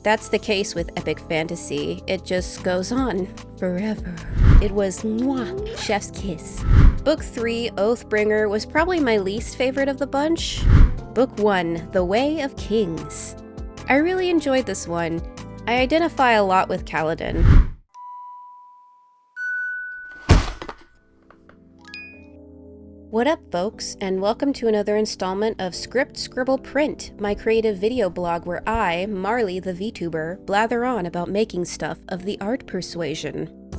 that's the case with epic fantasy. It just goes on forever. It was mwah, chef's kiss. Book 3, Oathbringer, was probably my least favorite of the bunch. Book 1, The Way of Kings. I really enjoyed this one. I identify a lot with Kaladin. What up, folks, and welcome to another installment of Script Scribble Print, my creative video blog where I, Marley the VTuber, blather on about making stuff of the art persuasion.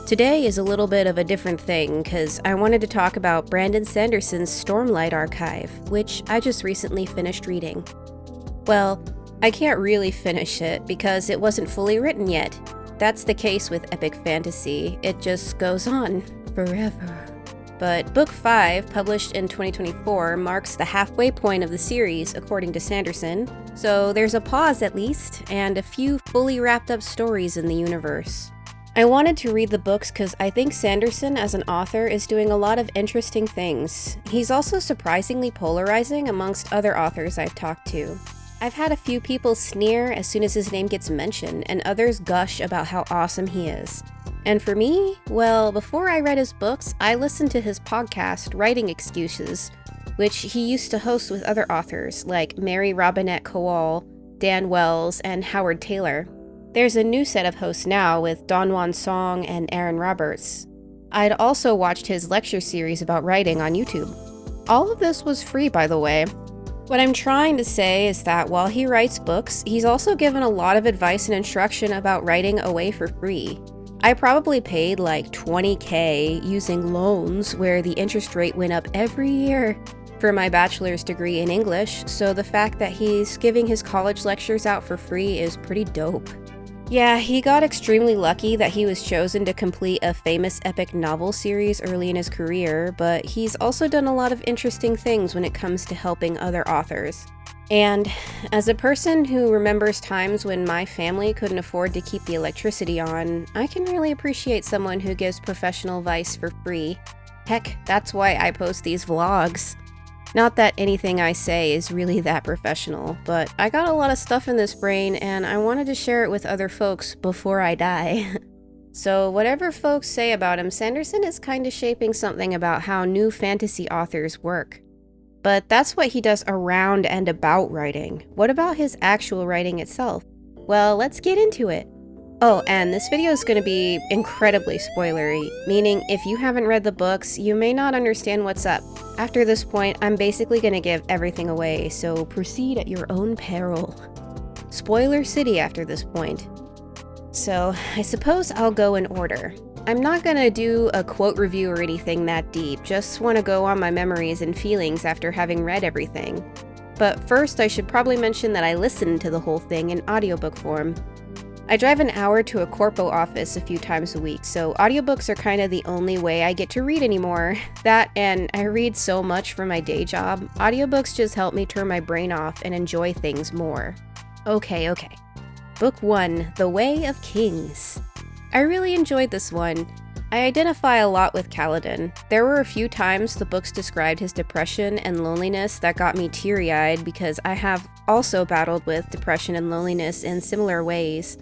Today is a little bit of a different thing, because I wanted to talk about Brandon Sanderson's Stormlight archive, which I just recently finished reading. Well, I can't really finish it, because it wasn't fully written yet. That's the case with epic fantasy. It just goes on forever. But Book 5, published in 2024, marks the halfway point of the series, according to Sanderson, so there's a pause at least, and a few fully wrapped up stories in the universe. I wanted to read the books because I think Sanderson as an author is doing a lot of interesting things. He's also surprisingly polarizing amongst other authors I've talked to. I've had a few people sneer as soon as his name gets mentioned, and others gush about how awesome he is. And for me, well, before I read his books, I listened to his podcast, Writing Excuses, which he used to host with other authors like Mary Robinette Kowal, Dan Wells, and Howard Taylor. There's a new set of hosts now with Don Juan Song and Aaron Roberts. I'd also watched his lecture series about writing on YouTube. All of this was free, by the way. What I'm trying to say is that while he writes books, he's also given a lot of advice and instruction about writing away for free. I probably paid like $20,000 using loans where the interest rate went up every year for my bachelor's degree in English, so the fact that he's giving his college lectures out for free is pretty dope. Yeah, he got extremely lucky that he was chosen to complete a famous epic novel series early in his career, but he's also done a lot of interesting things when it comes to helping other authors. And as a person who remembers times when my family couldn't afford to keep the electricity on, I can really appreciate someone who gives professional advice for free. Heck, that's why I post these vlogs. Not that anything I say is really that professional, but I got a lot of stuff in this brain and I wanted to share it with other folks before I die. So whatever folks say about him, Sanderson is kinda shaping something about how new fantasy authors work. But that's what he does around and about writing. What about his actual writing itself? Well, let's get into it. Oh, and this video is going to be incredibly spoilery, meaning if you haven't read the books, you may not understand what's up. After this point, I'm basically going to give everything away, so proceed at your own peril. Spoiler City after this point. So, I suppose I'll go in order. I'm not gonna do a quote review or anything that deep, just want to go on my memories and feelings after having read everything. But first, I should probably mention that I listened to the whole thing in audiobook form. I drive an hour to a corpo office a few times a week, so audiobooks are kind of the only way I get to read anymore. That, and I read so much for my day job, audiobooks just help me turn my brain off and enjoy things more. Okay. Book 1, The Way of Kings. I really enjoyed this one. I identify a lot with Kaladin. There were a few times the books described his depression and loneliness that got me teary-eyed because I have also battled with depression and loneliness in similar ways.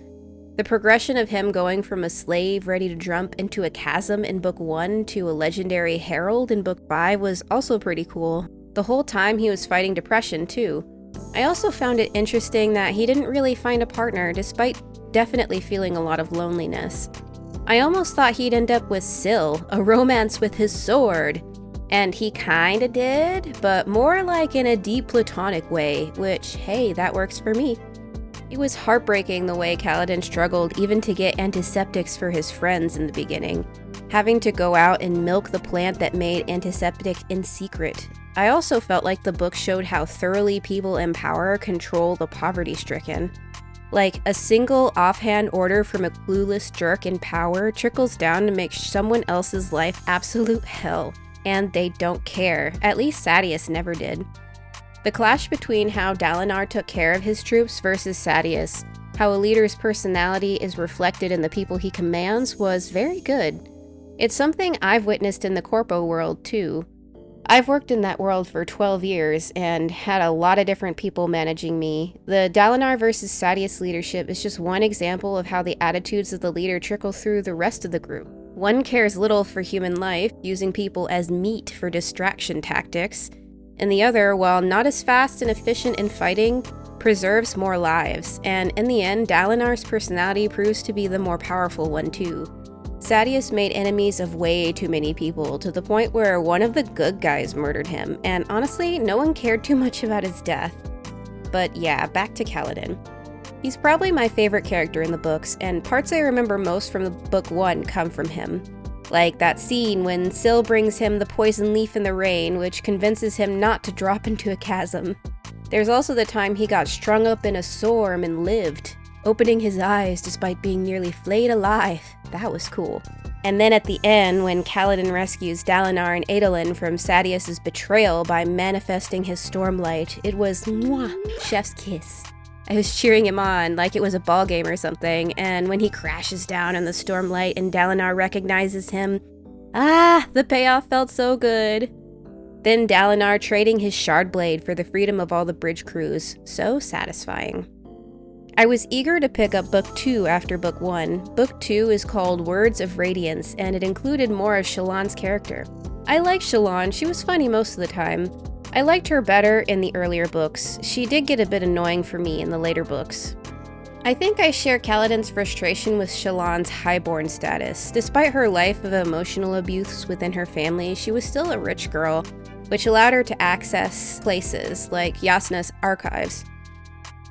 The progression of him going from a slave ready to jump into a chasm in Book 1 to a legendary herald in Book 5 was also pretty cool. The whole time he was fighting depression too. I also found it interesting that he didn't really find a partner despite definitely feeling a lot of loneliness. I almost thought he'd end up with Syl, a romance with his sword. And he kinda did, but more like in a deep platonic way, which, hey, that works for me. It was heartbreaking the way Kaladin struggled even to get antiseptics for his friends in the beginning, having to go out and milk the plant that made antiseptic in secret. I also felt like the book showed how thoroughly people in power control the poverty-stricken. Like, a single offhand order from a clueless jerk in power trickles down to make someone else's life absolute hell. And they don't care. At least Sadeas never did. The clash between how Dalinar took care of his troops versus Sadeas, how a leader's personality is reflected in the people he commands, was very good. It's something I've witnessed in the corpo world too. I've worked in that world for 12 years and had a lot of different people managing me. The Dalinar versus Sadeas leadership is just one example of how the attitudes of the leader trickle through the rest of the group. One cares little for human life, using people as meat for distraction tactics, and the other, while not as fast and efficient in fighting, preserves more lives, and in the end, Dalinar's personality proves to be the more powerful one too. Sadeas made enemies of way too many people, to the point where one of the good guys murdered him, and honestly, no one cared too much about his death. But yeah, back to Kaladin. He's probably my favorite character in the books, and parts I remember most from the book 1 come from him. Like that scene when Syl brings him the poison leaf in the rain, which convinces him not to drop into a chasm. There's also the time he got strung up in a storm and lived, opening his eyes despite being nearly flayed alive. That was cool. And then at the end, when Kaladin rescues Dalinar and Adolin from Sadeas' betrayal by manifesting his Stormlight, it was mwah, chef's kiss. I was cheering him on like it was a ball game or something, and when he crashes down in the Stormlight and Dalinar recognizes him, the payoff felt so good. Then Dalinar trading his shard blade for the freedom of all the bridge crews, so satisfying. I was eager to pick up Book 2 after Book 1. Book 2 is called Words of Radiance, and it included more of Shallan's character. I liked Shallan, she was funny most of the time. I liked her better in the earlier books. She did get a bit annoying for me in the later books. I think I share Kaladin's frustration with Shallan's highborn status. Despite her life of emotional abuse within her family, she was still a rich girl, which allowed her to access places like Yasna's archives.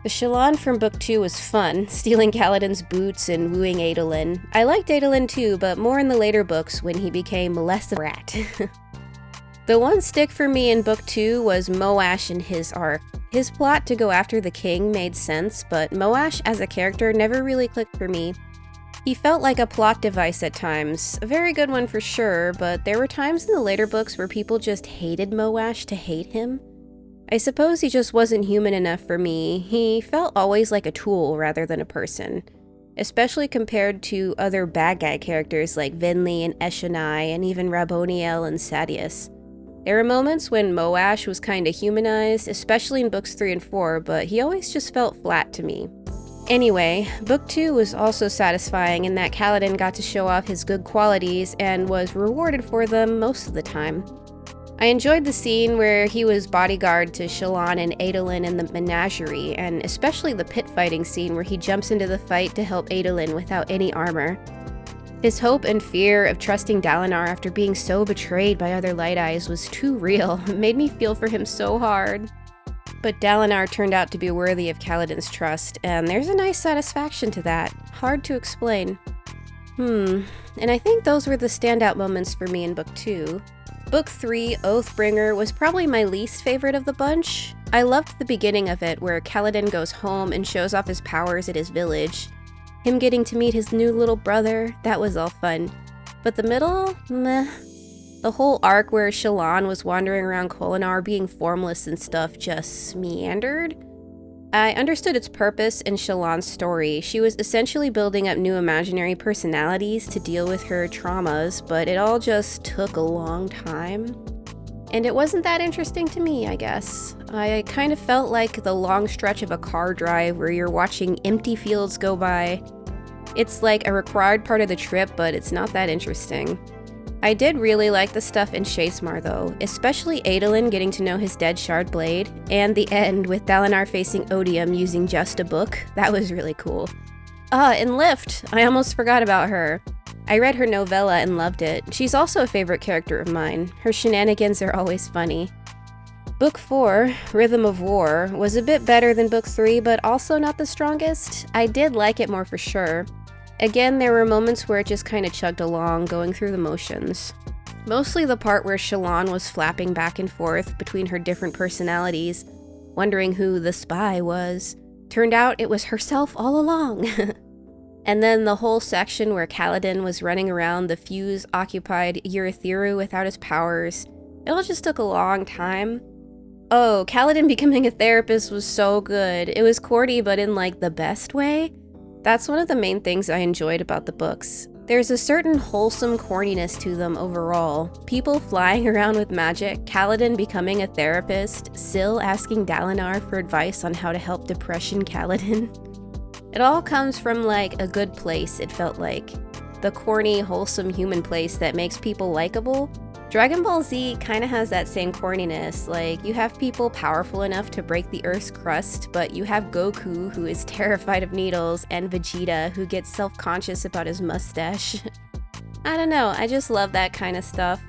The Shallan from Book 2 was fun, stealing Kaladin's boots and wooing Adolin. I liked Adolin too, but more in the later books when he became less of a rat. The one stick for me in Book 2 was Moash and his arc. His plot to go after the king made sense, but Moash as a character never really clicked for me. He felt like a plot device at times, a very good one for sure, but there were times in the later books where people just hated Moash to hate him. I suppose he just wasn't human enough for me. He felt always like a tool rather than a person, especially compared to other bad guy characters like Vinley and Eshonai and even Raboniel and Sadeas. There were moments when Moash was kinda humanized, especially in books 3 and 4, but he always just felt flat to me. Anyway, Book 2 was also satisfying in that Kaladin got to show off his good qualities and was rewarded for them most of the time. I enjoyed the scene where he was bodyguard to Shallan and Adolin in the menagerie, and especially the pit fighting scene where he jumps into the fight to help Adolin without any armor. His hope and fear of trusting Dalinar after being so betrayed by other Light Eyes was too real. It made me feel for him so hard. But Dalinar turned out to be worthy of Kaladin's trust, and there's a nice satisfaction to that. Hard to explain. And I think those were the standout moments for me in Book 2. Book 3, Oathbringer, was probably my least favorite of the bunch. I loved the beginning of it, where Kaladin goes home and shows off his powers at his village. Him getting to meet his new little brother, that was all fun. But the middle, meh. The whole arc where Shallan was wandering around Kholinar being formless and stuff just meandered. I understood its purpose in Shallan's story. She was essentially building up new imaginary personalities to deal with her traumas, but it all just took a long time. And it wasn't that interesting to me, I guess. I kind of felt like the long stretch of a car drive where you're watching empty fields go by. It's like a required part of the trip, but it's not that interesting. I did really like the stuff in Shadesmar though, especially Adolin getting to know his dead shard blade, and the end with Dalinar facing Odium using just a book. That was really cool. And Lift, I almost forgot about her. I read her novella and loved it. She's also a favorite character of mine. Her shenanigans are always funny. Book 4, Rhythm of War, was a bit better than Book 3, but also not the strongest. I did like it more for sure. Again, there were moments where it just kinda chugged along, going through the motions. Mostly the part where Shallan was flapping back and forth between her different personalities, wondering who the spy was. Turned out it was herself all along. And then the whole section where Kaladin was running around the fuse-occupied Urithiru without his powers. It all just took a long time. Oh, Kaladin becoming a therapist was so good. It was corny, but in like the best way. That's one of the main things I enjoyed about the books. There's a certain wholesome corniness to them overall. People flying around with magic, Kaladin becoming a therapist, Syl asking Dalinar for advice on how to help depression Kaladin. It all comes from like a good place, it felt like. The corny, wholesome human place that makes people likable. Dragon Ball Z kinda has that same corniness, like you have people powerful enough to break the Earth's crust, but you have Goku who is terrified of needles, and Vegeta who gets self-conscious about his mustache. I don't know, I just love that kind of stuff.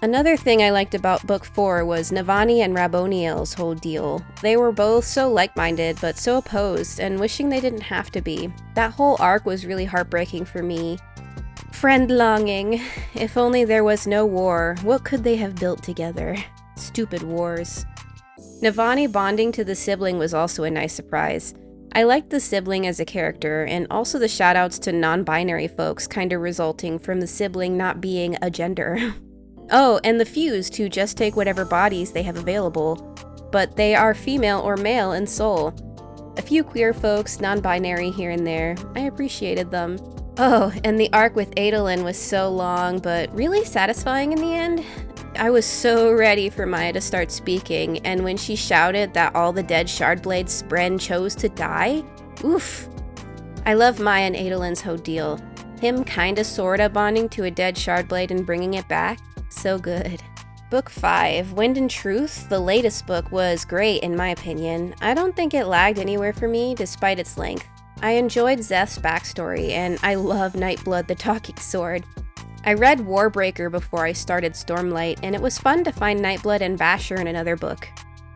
Another thing I liked about book 4 was Navani and Raboniel's whole deal. They were both so like-minded, but so opposed, and wishing they didn't have to be. That whole arc was really heartbreaking for me. Friend longing. If only there was no war, what could they have built together? Stupid wars. Navani bonding to the sibling was also a nice surprise. I liked the sibling as a character, and also the shoutouts to non-binary folks kinda resulting from the sibling not being a gender. Oh, and the fused who just take whatever bodies they have available, but they are female or male in soul. A few queer folks, non-binary here and there. I appreciated them. Oh, and the arc with Adolin was so long, but really satisfying in the end. I was so ready for Maya to start speaking, and when she shouted that all the dead Shardblades Spren chose to die, oof. I love Maya and Adolin's whole deal. Him kinda sorta bonding to a dead Shardblade and bringing it back, so good. Book 5, Wind and Truth, the latest book, was great in my opinion. I don't think it lagged anywhere for me, despite its length. I enjoyed Zeth's backstory, and I love Nightblood the Talking Sword. I read Warbreaker before I started Stormlight, and it was fun to find Nightblood and Basher in another book.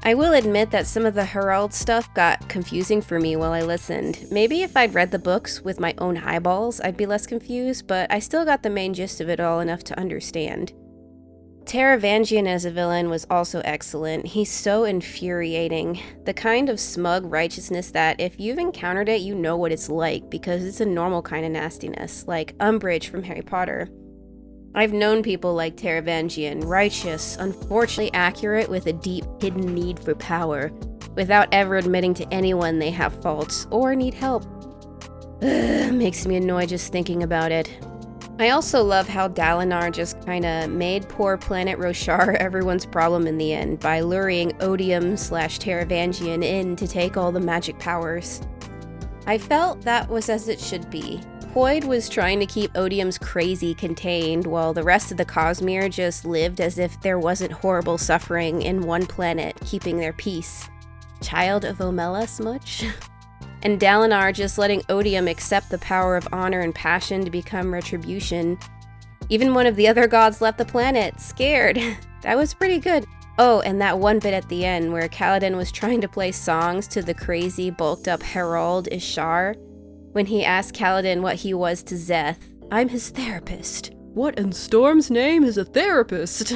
I will admit that some of the Herald stuff got confusing for me while I listened. Maybe if I'd read the books with my own eyeballs, I'd be less confused, but I still got the main gist of it all enough to understand. Taravangian as a villain was also excellent. He's so infuriating. The kind of smug righteousness that if you've encountered it, you know what it's like, because it's a normal kind of nastiness, like Umbridge from Harry Potter. I've known people like Taravangian, righteous, unfortunately accurate with a deep, hidden need for power, without ever admitting to anyone they have faults or need help. Makes me annoyed just thinking about it. I also love how Dalinar just kinda made poor planet Roshar everyone's problem in the end by luring Odium/Taravangian in to take all the magic powers. I felt that was as it should be. Hoyd was trying to keep Odium's crazy contained, while the rest of the Cosmere just lived as if there wasn't horrible suffering in one planet, keeping their peace. Child of Omelas much? And Dalinar just letting Odium accept the power of honor and passion to become retribution. Even one of the other gods left the planet, scared. That was pretty good. Oh, and that one bit at the end where Kaladin was trying to play songs to the crazy, bulked-up Herald Ishar. When he asked Kaladin what he was to Szeth, "I'm his therapist." What in Storm's name is a therapist?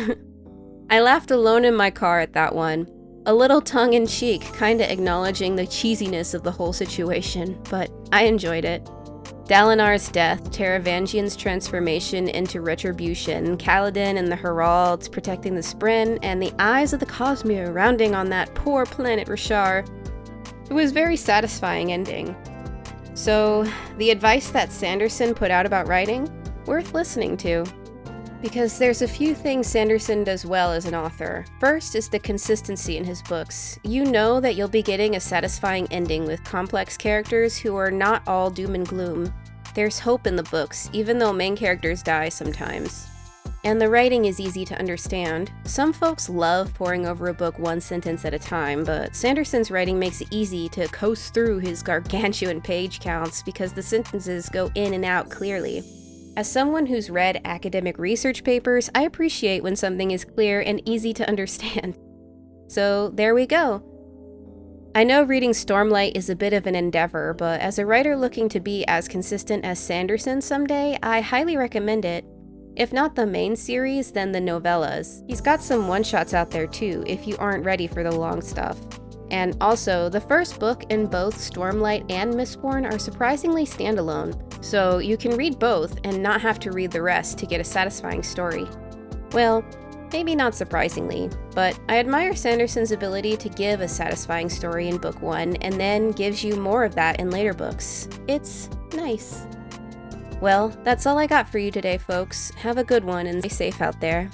I laughed alone in my car at that one. A little tongue-in-cheek, kinda acknowledging the cheesiness of the whole situation, but I enjoyed it. Dalinar's death, Taravangian's transformation into retribution, Kaladin and the Heralds protecting the Spren, and the eyes of the Cosmere rounding on that poor planet Roshar. It was a very satisfying ending. So, the advice that Sanderson put out about writing? Worth listening to. Because there's a few things Sanderson does well as an author. First is the consistency in his books. You know that you'll be getting a satisfying ending with complex characters who are not all doom and gloom. There's hope in the books, even though main characters die sometimes. And the writing is easy to understand. Some folks love poring over a book one sentence at a time, but Sanderson's writing makes it easy to coast through his gargantuan page counts because the sentences go in and out clearly. As someone who's read academic research papers, I appreciate when something is clear and easy to understand. So there we go. I know reading Stormlight is a bit of an endeavor, but as a writer looking to be as consistent as Sanderson someday, I highly recommend it. If not the main series, then the novellas. He's got some one-shots out there too, if you aren't ready for the long stuff. And also, the first book in both Stormlight and Mistborn are surprisingly standalone, so you can read both and not have to read the rest to get a satisfying story. Well, maybe not surprisingly, but I admire Sanderson's ability to give a satisfying story in book 1 and then gives you more of that in later books. It's nice. Well, that's all I got for you today, folks. Have a good one and stay safe out there.